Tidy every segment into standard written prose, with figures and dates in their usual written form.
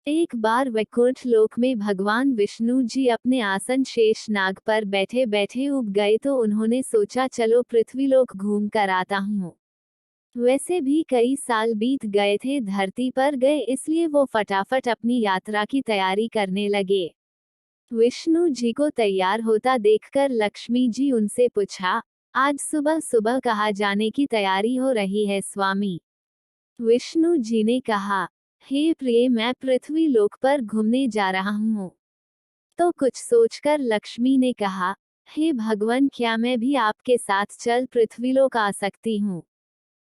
एक बार वैकुंठ लोक में भगवान विष्णु जी अपने आसन शेष नाग पर बैठे बैठे उब गए तो उन्होंने सोचा चलो पृथ्वीलोक घूम कर आता हूँ। वैसे भी कई साल बीत गए थे धरती पर गए, इसलिए वो फटाफट अपनी यात्रा की तैयारी करने लगे। विष्णु जी को तैयार होता देखकर लक्ष्मी जी उनसे पूछा, आज सुबह सुबह कहाँ जाने की तैयारी हो रही है स्वामी? विष्णु जी ने कहा, हे प्रिय, मैं पृथ्वी लोक पर घूमने जा रहा हूँ। तो कुछ सोचकर लक्ष्मी ने कहा, हे भगवान, क्या मैं भी आपके साथ चल पृथ्वीलोक आ सकती हूँ?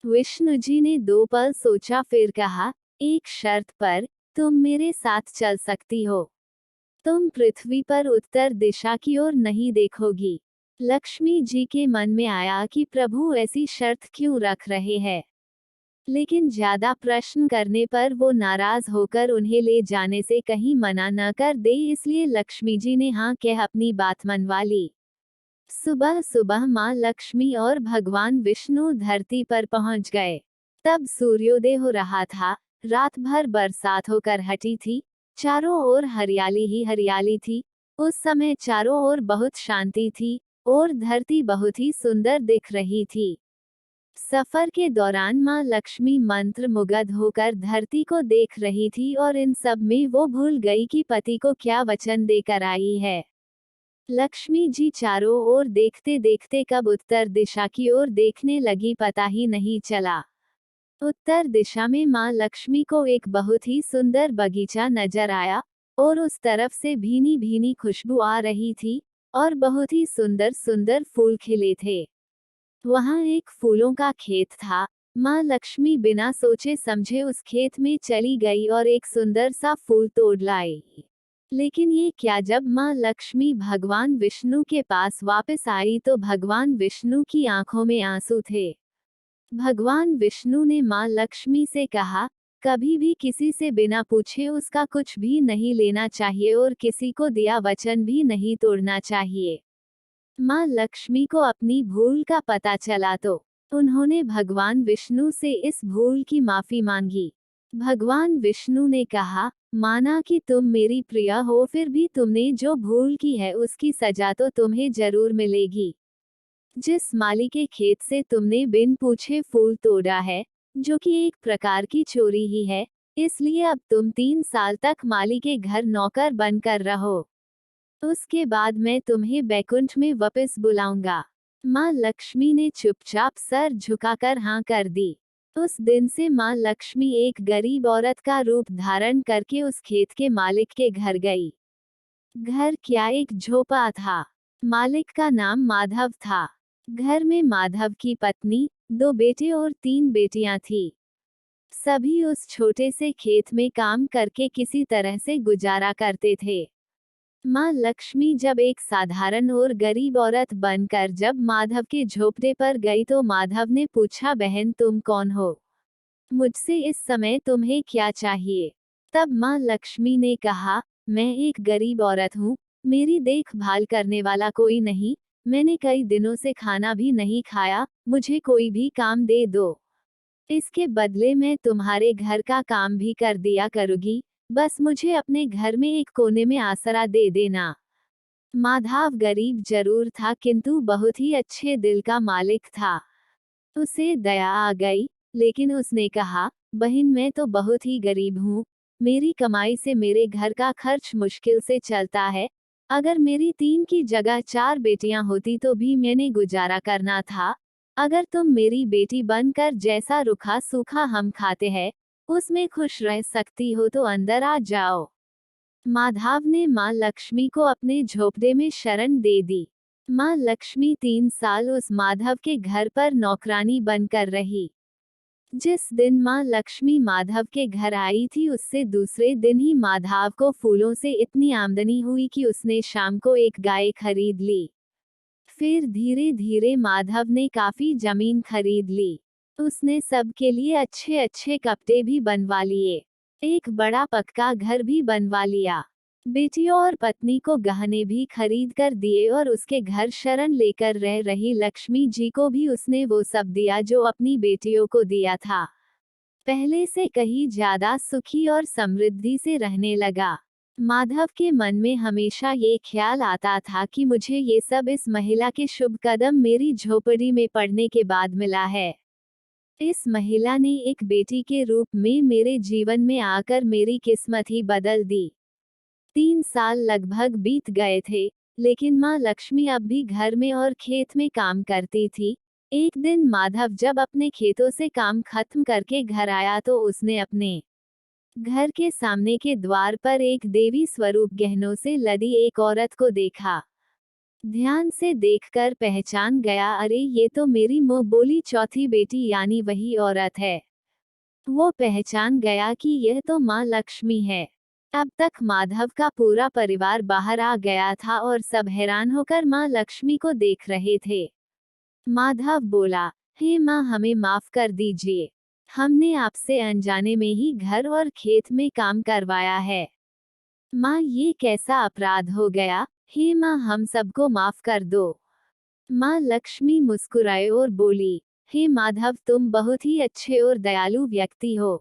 विष्णु जी ने 2 पल सोचा, फिर कहा, एक शर्त पर, तुम मेरे साथ चल सकती हो। तुम पृथ्वी पर उत्तर दिशा की ओर नहीं देखोगी। लक्ष्मी जी के मन में आया कि प्रभु ऐसी शर्त क्यों रख रहे हैं, लेकिन ज्यादा प्रश्न करने पर वो नाराज होकर उन्हें ले जाने से कहीं मना न कर दे, इसलिए लक्ष्मी जी ने हाँ कह अपनी बात मनवा ली। सुबह सुबह माँ लक्ष्मी और भगवान विष्णु धरती पर पहुंच गए। तब सूर्योदय हो रहा था। रात भर बरसात होकर हटी थी। चारों ओर हरियाली ही हरियाली थी। उस समय चारों ओर बहुत शांति थी और धरती बहुत ही सुंदर दिख रही थी। सफर के दौरान माँ लक्ष्मी मंत्र मुग्ध होकर धरती को देख रही थी और इन सब में वो भूल गई कि पति को क्या वचन देकर आई है। लक्ष्मी जी चारों ओर देखते देखते कब उत्तर दिशा की ओर देखने लगी पता ही नहीं चला। उत्तर दिशा में माँ लक्ष्मी को एक बहुत ही सुंदर बगीचा नजर आया और उस तरफ से भीनी भीनी खुशबू आ रही थी और बहुत ही सुंदर सुंदर फूल खिले थे। वहाँ एक फूलों का खेत था। माँ लक्ष्मी बिना सोचे समझे उस खेत में चली गई और एक सुंदर सा फूल तोड़ लाई। लेकिन ये क्या, जब माँ लक्ष्मी भगवान विष्णु के पास वापस आई तो भगवान विष्णु की आंखों में आंसू थे। भगवान विष्णु ने माँ लक्ष्मी से कहा, कभी भी किसी से बिना पूछे उसका कुछ भी नहीं लेना चाहिए और किसी को दिया वचन भी नहीं तोड़ना चाहिए। माँ लक्ष्मी को अपनी भूल का पता चला तो उन्होंने भगवान विष्णु से इस भूल की माफी मांगी। भगवान विष्णु ने कहा, माना कि तुम मेरी प्रिय हो, फिर भी तुमने जो भूल की है उसकी सजा तो तुम्हें जरूर मिलेगी। जिस माली के खेत से तुमने बिन पूछे फूल तोड़ा है, जो कि एक प्रकार की चोरी ही है, इसलिए अब तुम 3 साल तक माली के घर नौकर बनकर रहो। उसके बाद मैं तुम्हें बैकुंठ में वापस बुलाऊंगा। माँ लक्ष्मी ने चुपचाप सर झुकाकर हाँ कर दी। उस दिन से माँ लक्ष्मी एक गरीब औरत का रूप धारण करके उस खेत के मालिक के घर गई। घर क्या, एक झोपड़ा था। मालिक का नाम माधव था। घर में माधव की पत्नी, 2 बेटे और 3 बेटियां थी। सभी उस छोटे से खेत में काम करके किसी तरह से गुजारा करते थे। माँ लक्ष्मी जब एक साधारण और गरीब औरत बनकर जब माधव के झोपड़े पर गई तो माधव ने पूछा, बहन तुम कौन हो? मुझसे इस समय तुम्हें क्या चाहिए? तब माँ लक्ष्मी ने कहा, मैं एक गरीब औरत हूँ, मेरी देखभाल करने वाला कोई नहीं, मैंने कई दिनों से खाना भी नहीं खाया, मुझे कोई भी काम दे दो। इसके बदले मैं तुम्हारे घर का काम भी कर दिया करूँगी, बस मुझे अपने घर में एक कोने में आसरा दे देना। माधव गरीब जरूर था किंतु बहुत ही अच्छे दिल का मालिक था। उसे दया आ गई, लेकिन उसने कहा, बहन मैं तो बहुत ही गरीब हूँ, मेरी कमाई से मेरे घर का खर्च मुश्किल से चलता है। अगर मेरी 3 की जगह 4 बेटियां होती तो भी मैंने गुजारा करना था। अगर तुम मेरी बेटी बनकर जैसा रूखा सूखा हम खाते हैं, उसमें खुश रह सकती हो तो अंदर आ जाओ। माधव ने माँ लक्ष्मी को अपने झोपड़े में शरण दे दी। माँ लक्ष्मी 3 साल उस माधव के घर पर नौकरानी बनकर रही। जिस दिन माँ लक्ष्मी माधव के घर आई थी उससे दूसरे दिन ही माधव को फूलों से इतनी आमदनी हुई कि उसने शाम को एक गाय खरीद ली। फिर धीरे धीरे माधव ने काफी जमीन खरीद ली। उसने सबके लिए अच्छे अच्छे कपड़े भी बनवा लिए। एक बड़ा पक्का घर भी बनवा लिया। बेटियों और पत्नी को गहने भी खरीद कर दिए और उसके घर शरण लेकर रह रही लक्ष्मी जी को भी उसने वो सब दिया जो अपनी बेटियों को दिया था। पहले से कहीं ज्यादा सुखी और समृद्धि से रहने लगा। माधव के मन में हमेशा ये ख्याल आता था कि मुझे ये सब इस महिला के शुभ कदम मेरी झोपड़ी में पड़ने के बाद मिला है। इस महिला ने एक बेटी के रूप में मेरे जीवन में आकर मेरी किस्मत ही बदल दी। 3 साल लगभग बीत गए थे, लेकिन माँ लक्ष्मी अब भी घर में और खेत में काम करती थी। एक दिन माधव जब अपने खेतों से काम खत्म करके घर आया तो उसने अपने घर के सामने के द्वार पर एक देवी स्वरूप गहनों से लदी एक औरत को देखा। ध्यान से देखकर पहचान गया, अरे ये तो मेरी मुंह बोली चौथी बेटी यानी वही औरत है। वो पहचान गया कि यह तो माँ लक्ष्मी है। अब तक माधव का पूरा परिवार बाहर आ गया था और सब हैरान होकर माँ लक्ष्मी को देख रहे थे। माधव बोला, हे माँ, हमें माफ कर दीजिए। हमने आपसे अनजाने में ही घर और खेत में काम करवाया है। माँ, ये कैसा अपराध हो गया? हे माँ, हम सबको माफ कर दो। माँ लक्ष्मी मुस्कुराए और बोली, हे माधव, तुम बहुत ही अच्छे और दयालु व्यक्ति हो।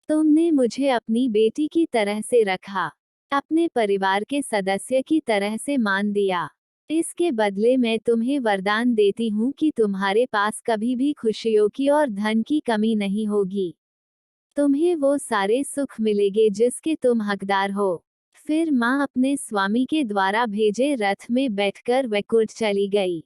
तुमने मुझे अपनी बेटी की तरह से रखा, अपने परिवार के सदस्य की तरह से मान दिया। इसके बदले मैं तुम्हें वरदान देती हूँ कि तुम्हारे पास कभी भी खुशियों की और धन की कमी नहीं होगी। तुम्हें वो सारे सुख मिलेंगे जिसके तुम हकदार हो। फिर माँ अपने स्वामी के द्वारा भेजे रथ में बैठकर वैकुंठ चली गई।